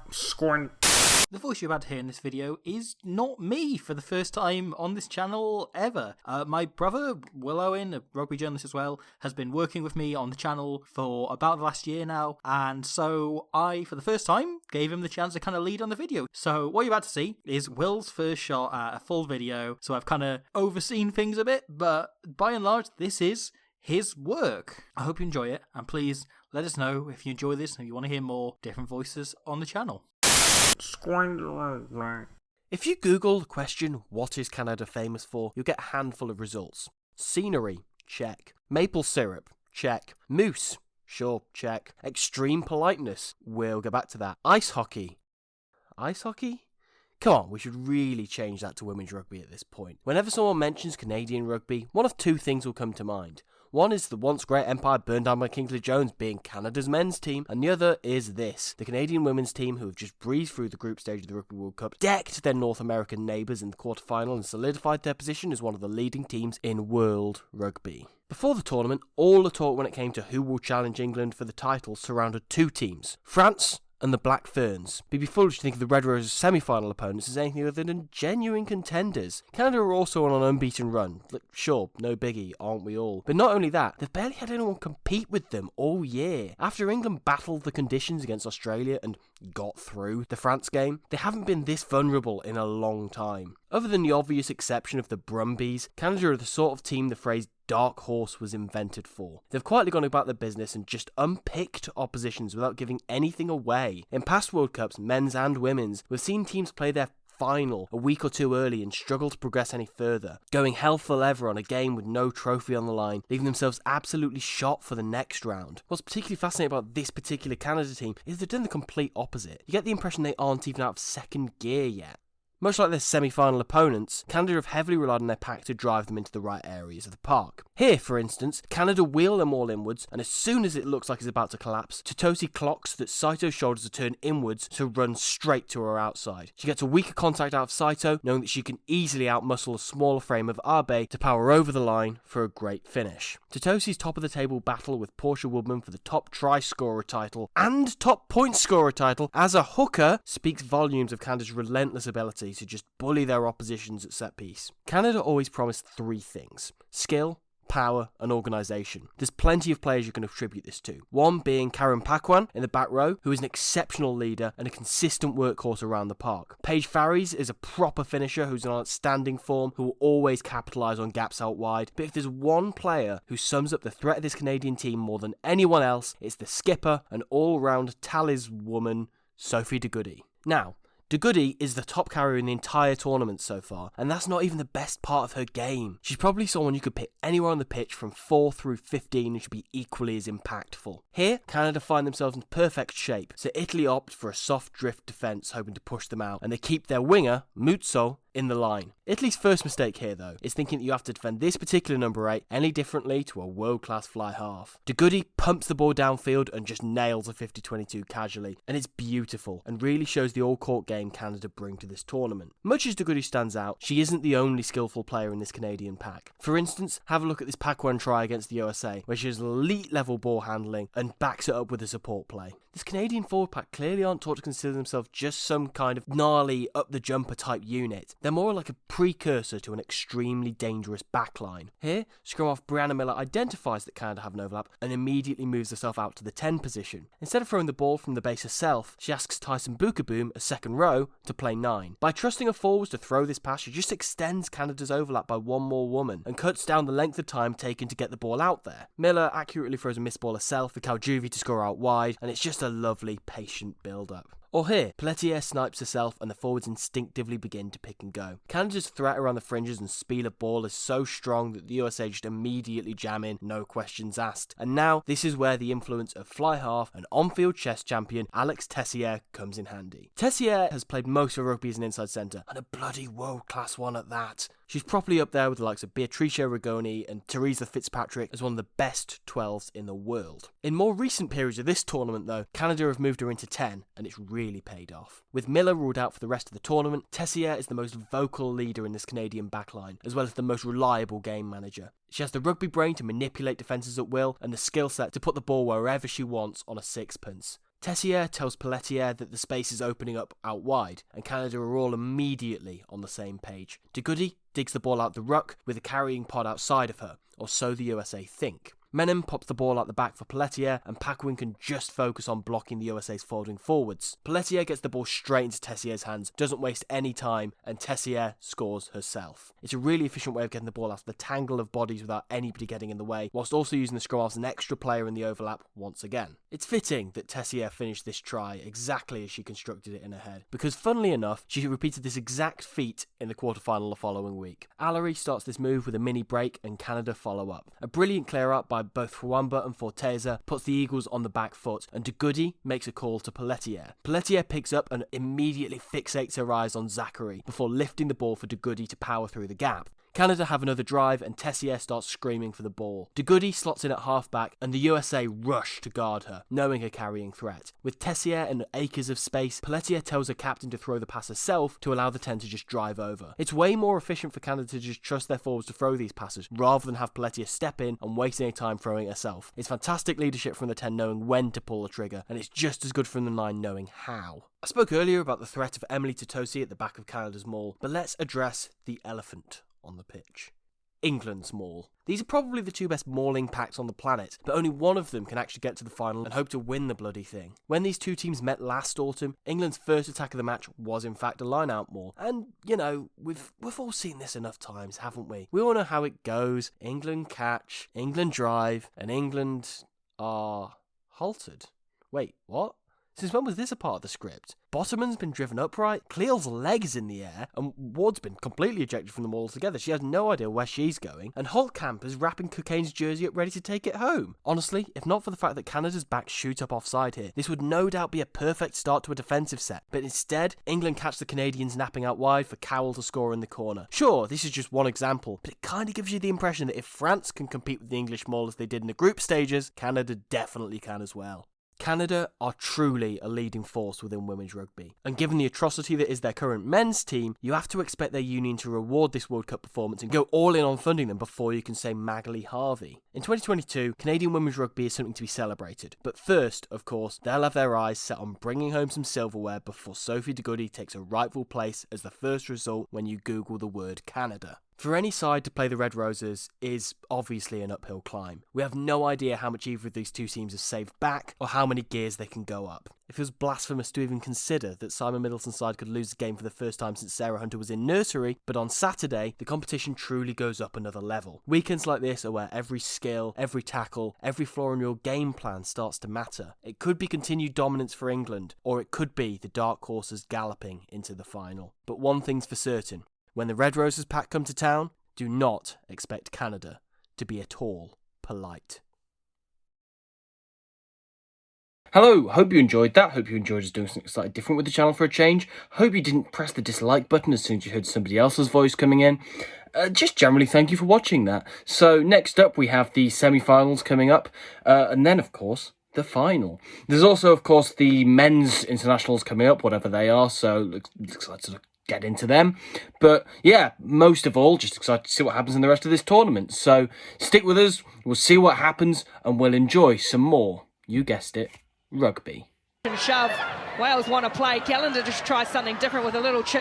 Squint. The voice you're about to hear in this video is not me for the first time on this channel ever. My brother, Will Owen, a rugby journalist as well, has been working with me on the channel for about the last year now, and so I, for the first time, gave him the chance to kind of lead on the video. So what you're about to see is Will's first shot at a full video, so I've kind of overseen things a bit, but by and large, this is his work. I hope you enjoy it, and please let us know if you enjoy this and if you want to hear more different voices on the channel. If you Google the question, what is Canada famous for, you'll get a handful of results. Scenery, check. Maple syrup, check. Moose, sure, check. Extreme politeness, we'll get back to that. Ice hockey. Ice hockey? Come on, we should really change that to women's rugby at this point. Whenever someone mentions Canadian rugby, one of two things will come to mind. One is the once great empire burned down by Kingsley Jones being Canada's men's team, and the other is this, the Canadian women's team who have just breezed through the group stage of the Rugby World Cup, decked their North American neighbours in the quarterfinal and solidified their position as one of the leading teams in world rugby. Before the tournament, all the talk when it came to who will challenge England for the title surrounded two teams, France and the Black Ferns. But it'd be foolish to think of the Red Roses' semi-final opponents as anything other than genuine contenders. Canada are also on an unbeaten run. Sure, no biggie, aren't we all? But not only that, they've barely had anyone compete with them all year. After England battled the conditions against Australia and got through the France game, they haven't been this vulnerable in a long time. Other than the obvious exception of the Brumbies, Canada are the sort of team the phrase dark horse was invented for. They've quietly gone about their business and just unpicked oppositions without giving anything away. In past World Cups, men's and women's, we've seen teams play their final a week or two early and struggle to progress any further, going hell for leather on a game with no trophy on the line, leaving themselves absolutely shot for the next round. What's particularly fascinating about this particular Canada team is they've done the complete opposite. You get the impression they aren't even out of second gear yet. Much like their semi-final opponents, Canada have heavily relied on their pack to drive them into the right areas of the park. Here, for instance, Canada wheel them all inwards, and as soon as it looks like it's about to collapse, Totosi clocks that Saito's shoulders are turned inwards to run straight to her outside. She gets a weaker contact out of Saito, knowing that she can easily outmuscle a smaller frame of Abe to power over the line for a great finish. Totosi's top of the table battle with Portia Woodman for the top try scorer title and top point scorer title as a hooker speaks volumes of Canada's relentless ability to just bully their oppositions at set piece. Canada always promised three things: skill, power and organisation. There's plenty of players you can attribute this to. One being Karen Pakwan in the back row, who is an exceptional leader and a consistent workhorse around the park. Paige Farries is a proper finisher who's in outstanding form, who will always capitalise on gaps out wide. But if there's one player who sums up the threat of this Canadian team more than anyone else, it's the skipper and all-round taliswoman, Sophie De Goody. Now, De Goody is the top carrier in the entire tournament so far, and that's not even the best part of her game. She's probably someone you could pick anywhere on the pitch from 4 through 15 and should be equally as impactful. Here, Canada find themselves in perfect shape, so Italy opt for a soft drift defence hoping to push them out, and they keep their winger, Muzzo, in the line. Italy's first mistake here, though, is thinking that you have to defend this particular number 8 any differently to a world-class fly half. De Goody pumps the ball downfield and just nails a 50-22 casually, and it's beautiful, and really shows the all-court game Canada bring to this tournament. Much as De Goody stands out, she isn't the only skillful player in this Canadian pack. For instance, have a look at this pack 1 try against the USA, where she has elite-level ball handling and backs it up with a support play. This Canadian forward pack clearly aren't taught to consider themselves just some kind of gnarly, up-the-jumper type unit. They're more like a precursor to an extremely dangerous backline. Here, scrum half Brianna Miller identifies that Canada have an overlap and immediately moves herself out to the 10 position. Instead of throwing the ball from the base herself, she asks Tyson Bukaboom, a second row, to play 9. By trusting her forwards to throw this pass, she just extends Canada's overlap by one more woman and cuts down the length of time taken to get the ball out there. Miller accurately throws a missed ball herself for Kaljuvie to score out wide, and it's just a lovely, patient build-up. Or here, Pelletier snipes herself and the forwards instinctively begin to pick and go. Canada's threat around the fringes and speed of ball is so strong that the USA just immediately jam in, no questions asked. And now, this is where the influence of fly half and on-field chess champion Alex Tessier comes in handy. Tessier has played most of rugby as an inside centre, and a bloody world-class one at that. She's properly up there with the likes of Beatrice Rigoni and Teresa Fitzpatrick as one of the best 12s in the world. In more recent periods of this tournament though, Canada have moved her into 10 and it's really paid off. With Miller ruled out for the rest of the tournament, Tessier is the most vocal leader in this Canadian backline, as well as the most reliable game manager. She has the rugby brain to manipulate defences at will and the skill set to put the ball wherever she wants on a sixpence. Tessier tells Pelletier that the space is opening up out wide, and Canada are all immediately on the same page. De Goody digs the ball out the ruck with a carrying pod outside of her, or so the USA think. Menem pops the ball out the back for Pelletier, and Paquin can just focus on blocking the USA's folding forwards. Pelletier gets the ball straight into Tessier's hands, doesn't waste any time, and Tessier scores herself. It's a really efficient way of getting the ball out of the tangle of bodies without anybody getting in the way, whilst also using the scrum as an extra player in the overlap once again. It's fitting that Tessier finished this try exactly as she constructed it in her head, because funnily enough, she repeated this exact feat in the quarterfinal the following week. Allery starts this move with a mini break, and Canada follow up. A brilliant clear up by both Fwamba and Forteza puts the Eagles on the back foot, and De Goody makes a call to Pelletier. Pelletier picks up and immediately fixates her eyes on Zachary before lifting the ball for De Goody to power through the gap. Canada have another drive, and Tessier starts screaming for the ball. De Goody slots in at halfback, and the USA rush to guard her, knowing her carrying threat. With Tessier and acres of space, Pelletier tells her captain to throw the pass herself to allow the 10 to just drive over. It's way more efficient for Canada to just trust their forwards to throw these passes, rather than have Pelletier step in and waste any time throwing it herself. It's fantastic leadership from the 10 knowing when to pull the trigger, and it's just as good from the 9 knowing how. I spoke earlier about the threat of Emily Totosi at the back of Canada's maul, but let's address the elephant on the pitch. England's maul. These are probably the two best mauling packs on the planet, but only one of them can actually get to the final and hope to win the bloody thing. When these two teams met last autumn, England's first attack of the match was in fact a line-out maul. And, you know, we've all seen this enough times, haven't we? We all know how it goes. England catch, England drive, and England are halted. Wait, what? Since when was this a part of the script? Bottomand's been driven upright, Cleel's leg is in the air, and Ward's been completely ejected from them altogether. She has no idea where she's going, and Holtkamp is wrapping Cocaine's jersey up ready to take it home. Honestly, if not for the fact that Canada's backs shoot up offside here, this would no doubt be a perfect start to a defensive set, but instead, England catch the Canadians napping out wide for Cowell to score in the corner. Sure, this is just one example, but it kind of gives you the impression that if France can compete with the English maul as they did in the group stages, Canada definitely can as well. Canada are truly a leading force within women's rugby, and given the atrocity that is their current men's team, you have to expect their union to reward this World Cup performance and go all in on funding them before you can say Magali Harvey. In 2022, Canadian women's rugby is something to be celebrated, but first, of course, they'll have their eyes set on bringing home some silverware before Sophie De Goody takes a rightful place as the first result when you Google the word Canada. For any side to play the Red Roses is obviously an uphill climb. We have no idea how much either of these two teams have saved back or how many gears they can go up. It feels blasphemous to even consider that Simon Middleton's side could lose the game for the first time since Sarah Hunter was in nursery, but on Saturday, the competition truly goes up another level. Weekends like this are where every skill, every tackle, every flaw in your game plan starts to matter. It could be continued dominance for England, or it could be the dark horses galloping into the final. But one thing's for certain. When the Red Roses pack come to town, do not expect Canada to be at all polite. Hello, hope you enjoyed that. Hope you enjoyed us doing something slightly different with the channel for a change. Hope you didn't press the dislike button as soon as you heard somebody else's voice coming in. Just generally thank you for watching that. So next up we have the semi-finals coming up, and then of course the final. There's also of course the men's internationals coming up, whatever they are, so looks like to get into them. But yeah, most of all, just excited to see what happens in the rest of this tournament. So stick with us, we'll see what happens, and we'll enjoy some more, you guessed it, rugby. Shove. Wales want to play. Callender just tries something different with a little chip